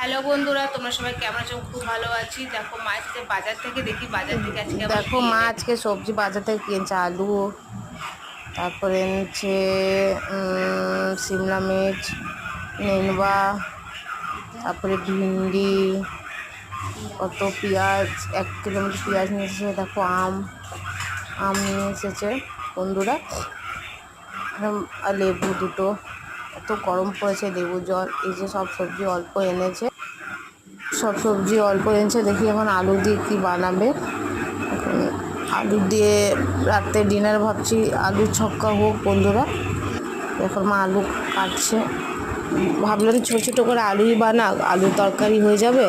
Hello বন্ধুরা, তোমরা সবাই কেমন আছো? খুব ভালো আছি। দেখো মা আজকে বাজার থেকে আজকে আবার দেখো কি মা এনেছে। আজকে সবজি বাজার থেকে কিনছে আলু, তারপরে এনেছে সিমলা মির্চ, নেনুয়া, তারপরে ভিন্ডি, কত পেঁয়াজ, 1 কিলো মতো পেঁয়াজ নিয়ে এসেছে। দেখো আম নিয়ে এসেছে বন্ধুরা, আর লেবু দুটো। এত গরম পড়েছে, লেবু জল, এই যে সব সবজি অল্প এনেছে। দেখি এখন আলু দিয়ে কি বানাবে। এখন আলু দিয়ে রাতে ডিনার ভাবছি আলু ছক্কা হোক বন্ধুরা। এখন মা আলু কাটছে, ভাবলাম ছোটো ছোটো করে আলুই বানাক, আলু তরকারি হয়ে যাবে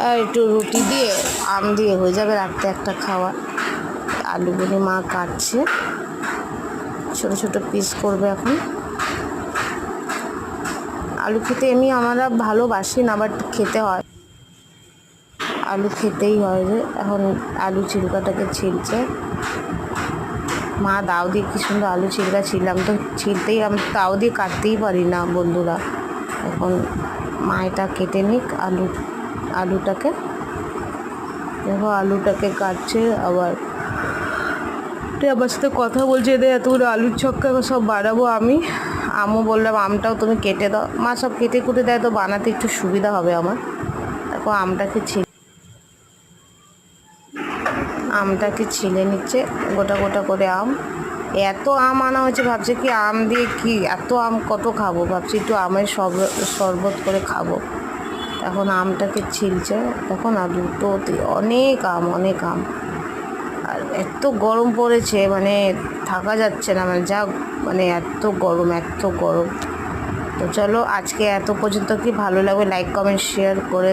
আর একটু রুটি দিয়ে আম দিয়ে হয়ে যাবে রাতে একটা খাওয়া। আলুগুলি মা কাটছে, ছোটো ছোটো পিস করবে এখন। আলু খেতে এমনি আমরা ভালোবাসি না, বাট খেতে হয়, আলু খেতেই হয়। যে এখন আলু ছিলকাটাকে ছিলছে মা। দাও দিয়ে কি সুন্দর আলু ছিলকা ছিললাম, তো ছিলতেই আমি তাও দিয়ে কাটতেই পারি না বন্ধুরা। এখন মা এটা কেটে নিক আলুটাকে। দেখো আলুটাকে কাটছে, আবার আমার সাথে কথা বলছে, এদের এতগুলো আলুর ছক্কা সব বানাবো আমি। আমও বললাম আমটাও তুমি কেটে দাও। মা সব কেটে কুটে দেয় তো বানাতে একটু সুবিধা হবে আমার। দেখো আমটাকে ছিলে নিচ্ছে গোটা গোটা করে আম। এত আম আনা হয়েছে, ভাবছে কি আম দিয়ে কি এত আম কত খাবো, ভাবছি একটু আমের শরবত করে খাবো। এখন আমটাকে ছিলছে, দেখো না দুটো অনেক আম। আর এত গরম পড়েছে, মানে থাকা যাচ্ছে না, মানে যা, মানে এত গরম। তো চলো আজকে এত পর্যন্ত। কি ভালো লাগবে লাইক কমেন্ট শেয়ার করে